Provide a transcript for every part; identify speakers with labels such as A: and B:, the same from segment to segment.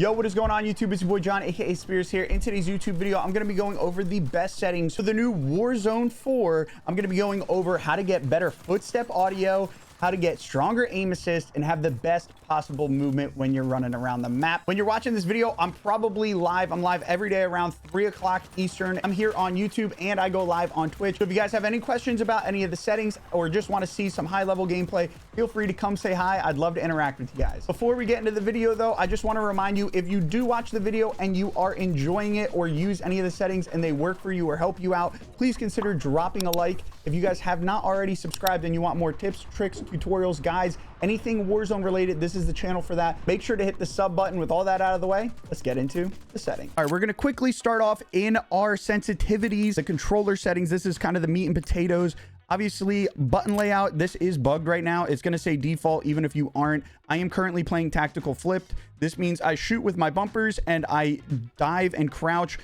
A: Yo, what is going on YouTube? It's your boy John, aka Speros here. In today's YouTube video, I'm going to be going over the best settings for the new Warzone 4. I'm going to be going over how to get better footstep audio, how to get stronger aim assist, and have the best possible movement when you're running around the map. When you're watching this video, I'm probably live. I'm live every day around 3 o'clock Eastern. I'm here on YouTube and I go live on Twitch. So if you guys have any questions about any of the settings or just want to see some high-level gameplay, feel free to come say hi. I'd love to interact with you guys. Before we get into the video though, I just want to remind you, if you do watch the video and you are enjoying it or use any of the settings and they work for you or help you out, please consider dropping a like. If you guys have not already subscribed and you want more tips, tricks, tutorials, guides, anything Warzone related, this is the channel for that. Make sure to hit the sub button. With all that out of the way, let's get into the settings. All right, we're going to quickly start off in our sensitivities, the controller settings. This is kind of the meat and potatoes. Obviously, button layout, this is bugged right now. It's going to say default even if you aren't. I am currently playing tactical flipped. This means I shoot with my bumpers and I dive and crouch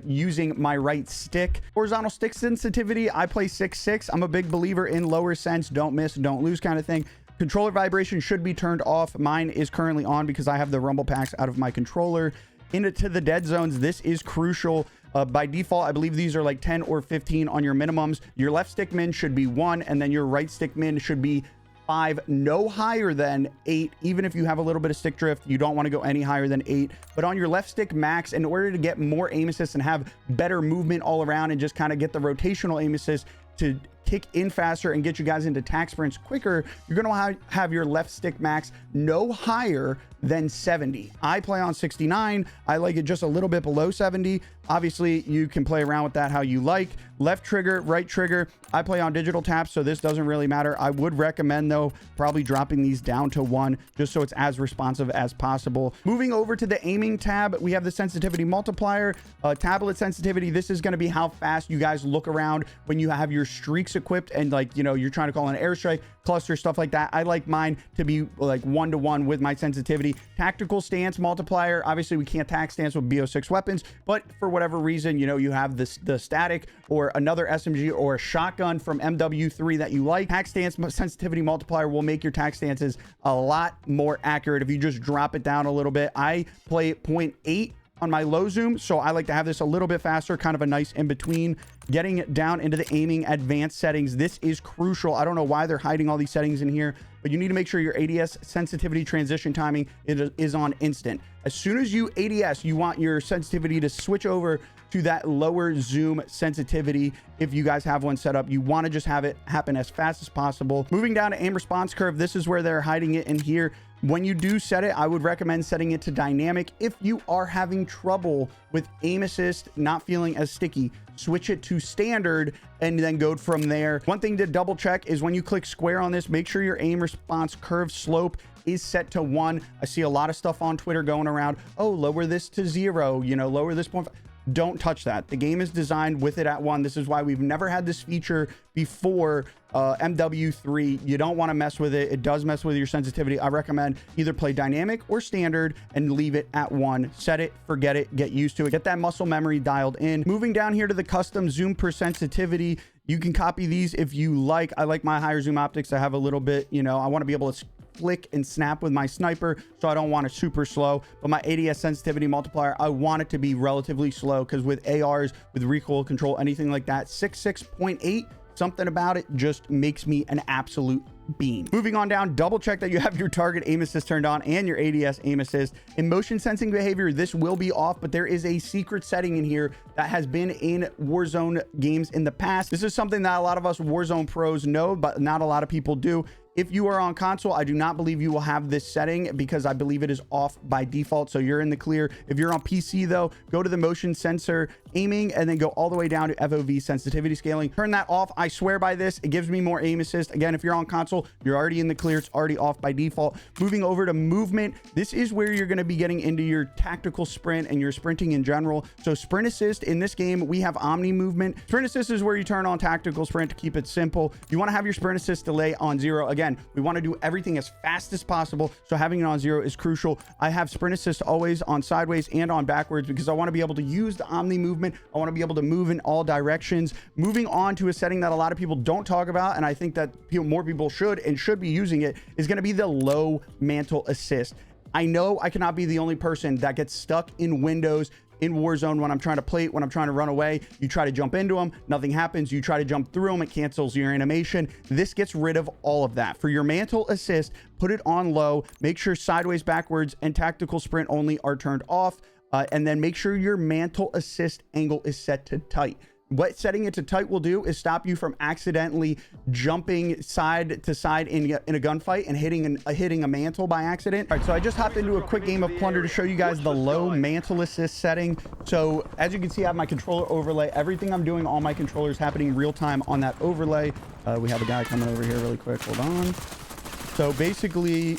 A: using my right stick. Horizontal stick sensitivity, I play 6.6. I'm a big believer in lower sense, don't miss, don't lose kind of thing. Controller vibration should be turned off. Mine is currently on because I have the rumble packs out of my controller. Into the dead zones, this is crucial. By default, I believe these are like 10 or 15 on your minimums. Your left stick min should be 1, and then your right stick min should be 5, no higher than 8. Even if you have a little bit of stick drift, you don't want to go any higher than 8. But on your left stick max, in order to get more aim assist and have better movement all around and just kind of get the rotational aim assist to kick in faster and get you guys into tac sprints quicker, you're going to have your left stick max no higher than 70. I play on 69. I like it just a little bit below 70. Obviously, you can play around with that how you like. Left trigger, right trigger. I play on digital taps, so this doesn't really matter. I would recommend, though, probably dropping these down to 1 just so it's as responsive as possible. Moving over to the aiming tab, we have the sensitivity multiplier, tablet sensitivity. This is going to be how fast you guys look around when you have your streaks equipped and, like, you know, you're trying to call an airstrike, cluster, stuff like that. I like mine to be like 1-to-1 with my sensitivity. Tactical stance multiplier, obviously we can't tac stance with BO6 weapons, but for whatever reason, you know, you have the static or another SMG or a shotgun from MW3 that you like. Tac stance sensitivity multiplier will make your tac stances a lot more accurate if you just drop it down a little bit. I play 0.8 on my low zoom, so I like to have this a little bit faster, kind of a nice in between. Getting it down into the aiming advanced settings, this is crucial. I don't know why they're hiding all these settings in here, but you need to make sure your ADS sensitivity transition timing is on instant. As soon as you ADS, you want your sensitivity to switch over to that lower zoom sensitivity. If you guys have one set up, you want to just have it happen as fast as possible. Moving down to aim response curve, this is where they're hiding it in here. When you do set it, I would recommend setting it to dynamic. If you are having trouble with aim assist not feeling as sticky, switch it to standard and then go from there. One thing to double check is when you click square on this, make sure your aim response curve slope is set to 1. I see a lot of stuff on Twitter going around, oh, lower this to 0, you know, lower this point. Don't touch that. The game is designed with it at 1. This is why we've never had this feature before MW3. You don't want to mess with it. It does mess with your sensitivity. I recommend either play dynamic or standard and leave it at 1. Set it, forget it, get used to it. Get that muscle memory dialed in. Moving down here to the custom zoom per sensitivity, you can copy these if you like. I like my higher zoom optics. I have a little bit, you know, I want to be able to flick and snap with my sniper, so I don't want it super slow. But my ADS sensitivity multiplier, I want it to be relatively slow, because with ARs, with recoil control, anything like that, 6.8, something about it just makes me an absolute beam. Moving on down, double check that you have your target aim assist turned on and your ADS aim assist. In motion sensing behavior, this will be off, but there is a secret setting in here that has been in Warzone games in the past. This is something that a lot of us Warzone pros know, but not a lot of people do. If you are on console, I do not believe you will have this setting because I believe it is off by default, so you're in the clear. If you're on PC though, go to the motion sensor aiming and then go all the way down to FOV sensitivity scaling. Turn that off. I swear by this, it gives me more aim assist. Again, if you're on console, you're already in the clear. It's already off by default. Moving over to movement, this is where you're going to be getting into your tactical sprint and your sprinting in general. So sprint assist in this game, we have omni movement. Sprint assist is where you turn on tactical sprint to keep it simple. You want to have your sprint assist delay on 0. Again, Again, we want to do everything as fast as possible, so having it on 0 is crucial. I have sprint assist always on sideways and on backwards because I want to be able to use the omni movement. I want to be able to move in all directions. Moving on to a setting that a lot of people don't talk about, and I think that more people should be using it, is going to be the low mantle assist. I know I cannot be the only person that gets stuck in windows in Warzone when I'm trying to plate, when I'm trying to run away. You try to jump into them, nothing happens. You try to jump through them, it cancels your animation. This gets rid of all of that. For your mantle assist, put it on low. Make sure sideways, backwards, and tactical sprint only are turned off. And then make sure your mantle assist angle is set to tight. What setting it to tight will do is stop you from accidentally jumping side to side in a gunfight and hitting a mantle by accident. All right, so I just hopped into a quick game of Plunder to show you guys the low mantle assist setting. So as you can see, I have my controller overlay. Everything I'm doing, all my controllers happening real time on that overlay. We have a guy coming over here really quick. Hold on. So basically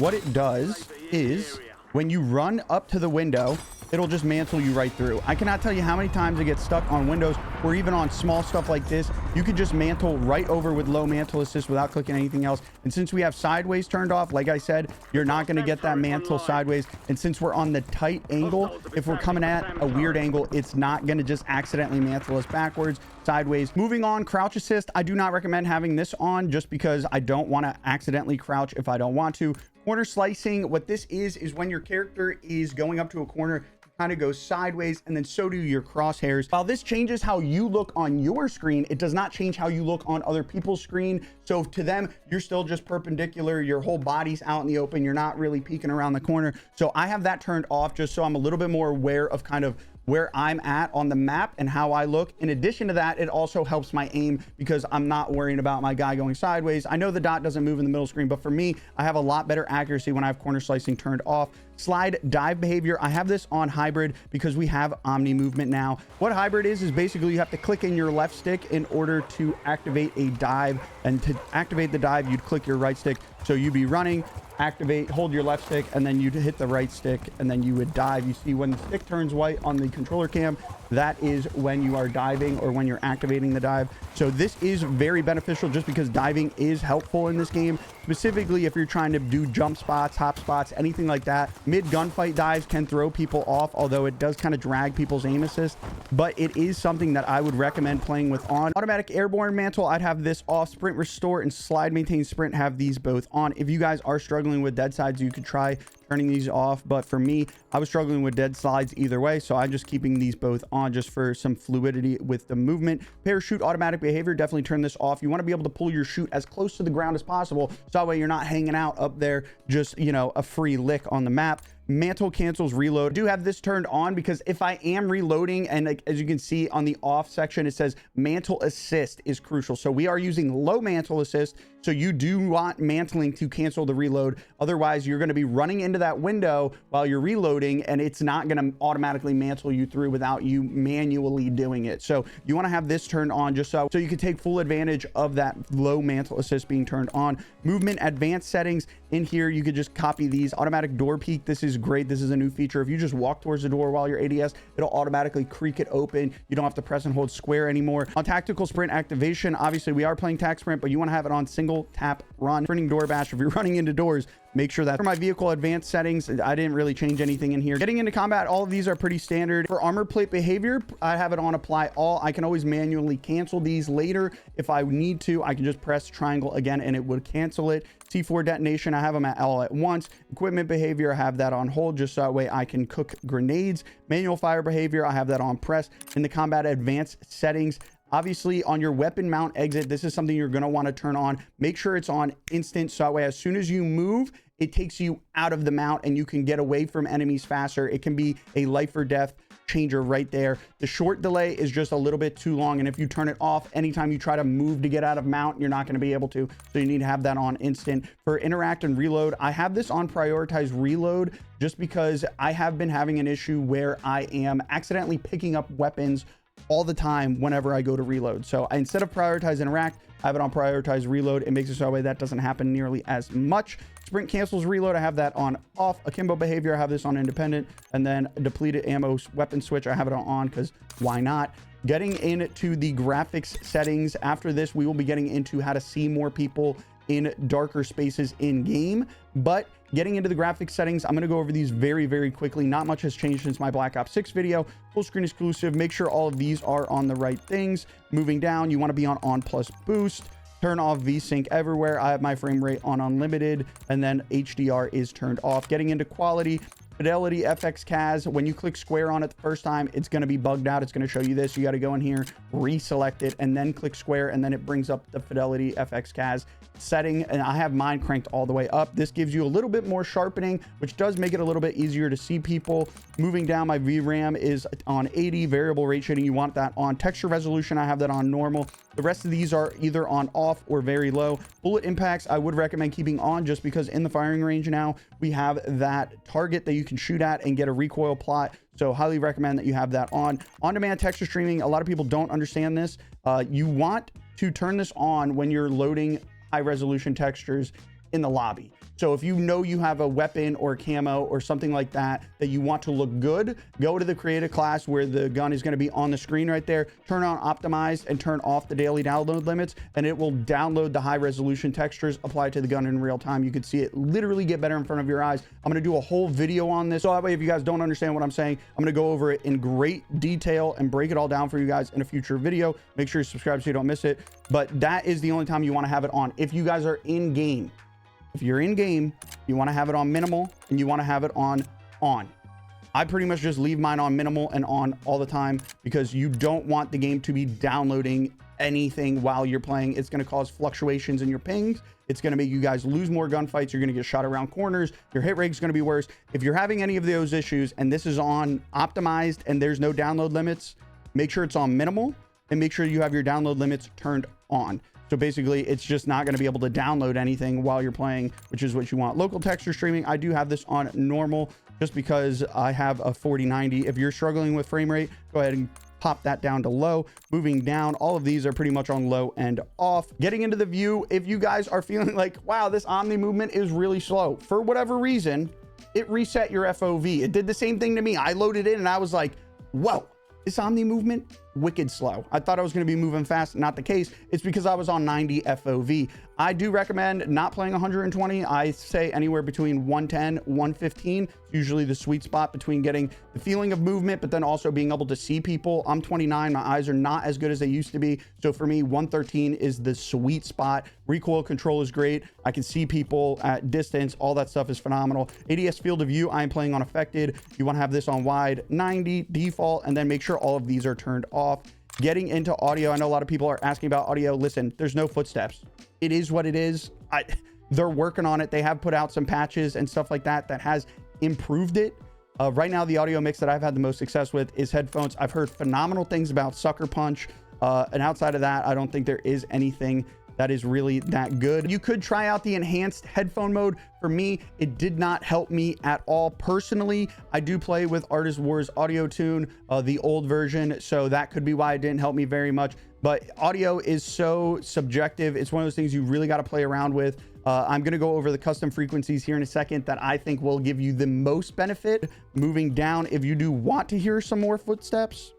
A: what it does is when you run up to the window, it'll just mantle you right through. I cannot tell you how many times I get stuck on windows or even on small stuff like this. You could just mantle right over with low mantle assist without clicking anything else. And since we have sideways turned off, like I said, you're not going to get that mantle sideways. And since we're on the tight angle, if we're coming at a weird angle, it's not going to just accidentally mantle us backwards, sideways. Moving on, crouch assist. I do not recommend having this on just because I don't want to accidentally crouch if I don't want to. Corner slicing, what this is when your character is going up to a corner, kind of goes sideways, and then so do your crosshairs. While this changes how you look on your screen, it does not change how you look on other people's screen. So to them, you're still just perpendicular. Your whole body's out in the open. You're not really peeking around the corner. So I have that turned off just so I'm a little bit more aware of kind of where I'm at on the map and how I look. In addition to that, it also helps my aim because I'm not worrying about my guy going sideways. I know the dot doesn't move in the middle screen, but for me, I have a lot better accuracy when I have corner slicing turned off. Slide dive behavior, I have this on hybrid because we have omni movement now. What hybrid is basically you have to click in your left stick in order to activate a dive, and to activate the dive, you'd click your right stick. So you'd be running, activate, hold your left stick, and then you'd hit the right stick, and then you would dive. You see when the stick turns white on the controller cam, that is when you are diving or when you're activating the dive. So this is very beneficial just because diving is helpful in this game, specifically if you're trying to do jump spots, hop spots, anything like that. Mid gunfight dives can throw people off, although it does kind of drag people's aim assist, but it is something that I would recommend playing with on. Automatic airborne mantle, I'd have this off. Sprint restore and slide maintain sprint have these both on. If you guys are struggling with dead sides, you could try turning these off, but for me, I was struggling with dead slides either way, so I'm just keeping these both on just for some fluidity with the movement. Parachute automatic behavior, definitely turn this off. You want to be able to pull your chute as close to the ground as possible, so that way you're not hanging out up there just, you know, a free lick on the map. Mantle cancels reload. I do have this turned on because if I am reloading, and like, as you can see on the off section, it says mantle assist is crucial. So we are using low mantle assist. So you do want mantling to cancel the reload. Otherwise, you're going to be running into that window while you're reloading, and it's not going to automatically mantle you through without you manually doing it. So you want to have this turned on just so you can take full advantage of that low mantle assist being turned on. Movement advanced settings in here, you could just copy these. Automatic door peek, this is great. This is a new feature. If you just walk towards the door while you're ADS, it'll automatically creak it open. You don't have to press and hold square anymore. On tactical sprint activation, obviously we are playing tac sprint, but you want to have it on single tap run. Sprinting door bash, if you're running into doors, make sure that. For my vehicle advanced settings, I didn't really change anything in here. Getting into combat, all of these are pretty standard. For armor plate behavior, I have it on apply all. I can always manually cancel these later. If I need to, I can just press triangle again and it would cancel it. C4 detonation, I have them at all at once. Equipment behavior, I have that on hold just so that way I can cook grenades. Manual fire behavior, I have that on press. In the combat advanced settings, obviously on your weapon mount exit, this is something you're going to want to turn on. Make sure it's on instant so that way as soon as you move, it takes you out of the mount and you can get away from enemies faster. It can be a life or death changer right there. The short delay is just a little bit too long, and if you turn it off anytime you try to move to get out of mount, you're not going to be able to, so you need to have that on instant. For interact and reload, I have this on prioritize reload just because I have been having an issue where I am accidentally picking up weapons all the time whenever I go to reload. So instead of prioritize interact, I have it on prioritize reload. It makes it so that way that doesn't happen nearly as much. Sprint cancels reload, I have that on off. Akimbo behavior, I have this on independent. And then depleted ammo weapon switch, I have it on because why not? Getting into the graphics settings, after this we will be getting into how to see more people in darker spaces in game. But getting into the graphics settings, I'm going to go over these very, very quickly. Not much has changed since my Black Ops 6 video. Full screen exclusive, make sure all of these are on the right things. Moving down, you want to be on plus boost. Turn off VSync everywhere. I have my frame rate on unlimited, and then HDR is turned off. Getting into quality, fidelity, FX CAS. When you click square on it the first time, it's going to be bugged out. It's going to show you this. You got to go in here, reselect it, and then click square, and then it brings up the fidelity FX CAS setting. And I have mine cranked all the way up. This gives you a little bit more sharpening, which does make it a little bit easier to see people. Moving down, my VRAM is on 80. Variable rate shading, you want that on. Texture resolution, I have that on normal. The rest of these are either on off or very low. Bullet impacts, I would recommend keeping on, just because in the firing range now, we have that target that you can shoot at and get a recoil plot. So highly recommend that you have that on. On-demand texture streaming, a lot of people don't understand this. You want to turn this on when you're loading high resolution textures in the lobby. So if you know you have a weapon or camo or something like that that you want to look good, go to the creative class where the gun is going to be on the screen right there, turn on optimized and turn off the daily download limits, and it will download the high resolution textures, apply to the gun in real time. You could see it literally get better in front of your eyes. I'm going to do a whole video on this, so that way if you guys don't understand what I'm saying, I'm going to go over it in great detail and break it all down for you guys in a future video. Make sure you subscribe so you don't miss it. But that is the only time you want to have it on. If you guys are in game, if you're in game, you want to have it on minimal and you want to have it on. I pretty much just leave mine on minimal and on all the time, because you don't want the game to be downloading anything while you're playing. It's going to cause fluctuations in your pings. It's going to make you guys lose more gunfights. You're going to get shot around corners. Your hit rate is going to be worse. If you're having any of those issues and this is on optimized and there's no download limits, make sure it's on minimal and make sure you have your download limits turned on. So basically, it's just not going to be able to download anything while you're playing, which is what you want. Local texture streaming, I do have this on normal just because I have a 4090. If you're struggling with frame rate, go ahead and pop that down to low. Moving down, all of these are pretty much on low and off. Getting into the view, if you guys are feeling like, wow, this Omni movement is really slow, for whatever reason, it reset your FOV. It did the same thing to me. I loaded in and I was like, whoa, this Omni movement, wicked slow. I thought I was going to be moving fast. Not the case. It's because I was on 90 FOV. I do recommend not playing 120. I say anywhere between 110, 115. It's usually the sweet spot between getting the feeling of movement, but then also being able to see people. I'm 29. My eyes are not as good as they used to be. So for me, 113 is the sweet spot. Recoil control is great. I can see people at distance. All that stuff is phenomenal. ADS field of view, I am playing on affected. You want to have this on wide, 90 default, and then make sure all of these are turned off. Getting into audio, I know a lot of people are asking about audio. Listen, there's no footsteps. It is what it is. They're working on it. They have put out some patches and stuff like that that has improved it. Right now, the audio mix that I've had the most success with is headphones. I've heard phenomenal things about Sucker Punch. And outside of that, I don't think there is anything that is really that good. You could try out the enhanced headphone mode. For me, it did not help me at all personally. I do play with Artist Wars Audio Tune, the old version, so that could be why it didn't help me very much. But audio is so subjective. It's one of those things you really got to play around with. I'm going to go over the custom frequencies here in a second that I think will give you the most benefit. Moving down, if you do want to hear some more footsteps,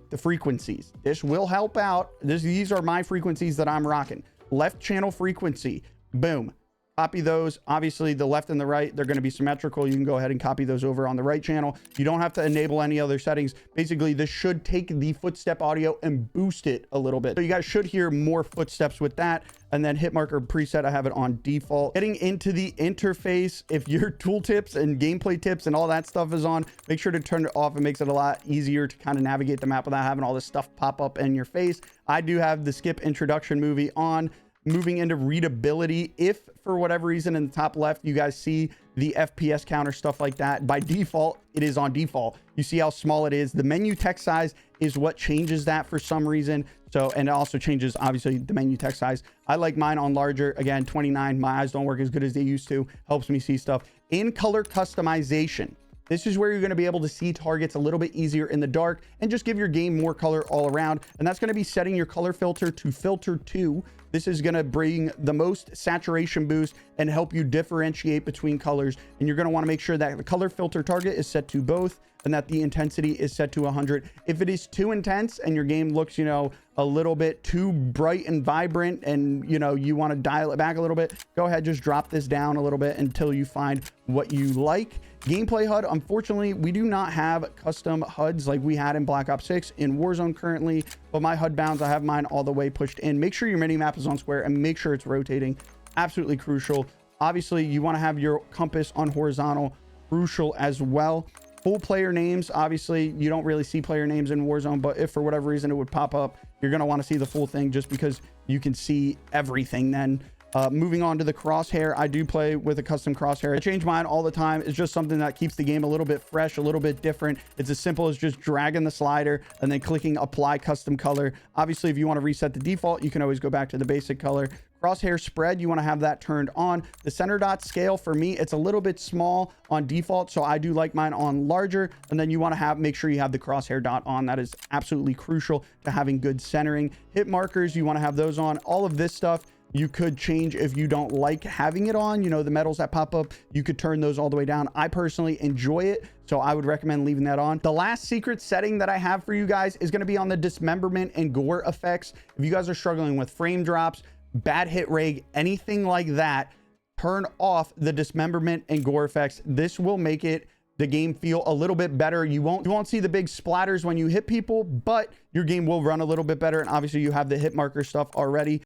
A: the frequencies, this will help out. These are my frequencies that I'm rocking. Left channel frequency, boom, copy those. Obviously the left and the right, they're going to be symmetrical. You can go ahead and copy those over on the right channel. You don't have to enable any other settings. Basically, this should take the footstep audio and boost it a little bit. So you guys should hear more footsteps with that. And then hit marker preset, I have it on default. Getting into the interface, if your tooltips and gameplay tips and all that stuff is on, make sure to turn it off. It makes it a lot easier to kind of navigate the map without having all this stuff pop up in your face. I do have the skip introduction movie on. Moving into readability, if for whatever reason in the top left you guys see the FPS counter, stuff like that, by default it is on default. You see how small it is. The menu text size is what changes that for some reason. So, and it also changes obviously the menu text size. I like mine on larger, again 29. My eyes don't work as good as they used to. Helps me see stuff. In color customization, this is where you're going to be able to see targets a little bit easier in the dark and just give your game more color all around. And that's going to be setting your color filter to filter 2. This is going to bring the most saturation boost and help you differentiate between colors. And you're going to want to make sure that the color filter target is set to both and that the intensity is set to 100. If it is too intense and your game looks, you know, a little bit too bright and vibrant and, you know, you want to dial it back a little bit, go ahead, just drop this down a little bit until you find what you like. Gameplay HUD, unfortunately, we do not have custom HUDs like we had in Black Ops 6 in Warzone currently, but my HUD bounds, I have mine all the way pushed in. Make sure your mini map is on square and make sure it's rotating. Absolutely crucial. Obviously, you want to have your compass on horizontal, crucial as well. Full player names, obviously, you don't really see player names in Warzone, but if for whatever reason it would pop up, you're going to want to see the full thing just because you can see everything then. Moving on to the crosshair, I do play with a custom crosshair. I change mine all the time. It's just something that keeps the game a little bit fresh, a little bit different. It's as simple as just dragging the slider and then clicking apply custom color. Obviously, if you want to reset the default, you can always go back to the basic color. Crosshair spread, you want to have that turned on. The center dot scale, for me, it's a little bit small on default, so I do like mine on larger. And then you want to make sure you have the crosshair dot on. That is absolutely crucial to having good centering. Hit markers, you want to have those on. All of this stuff you could change if you don't like having it on. You know, the medals that pop up, you could turn those all the way down. I personally enjoy it, so I would recommend leaving that on. The last secret setting that I have for you guys is going to be on the dismemberment and gore effects. If you guys are struggling with frame drops, bad hit rate, anything like that, turn off the dismemberment and gore effects. This will make the game feel a little bit better. You won't see the big splatters when you hit people, but your game will run a little bit better. And obviously you have the hit marker stuff already.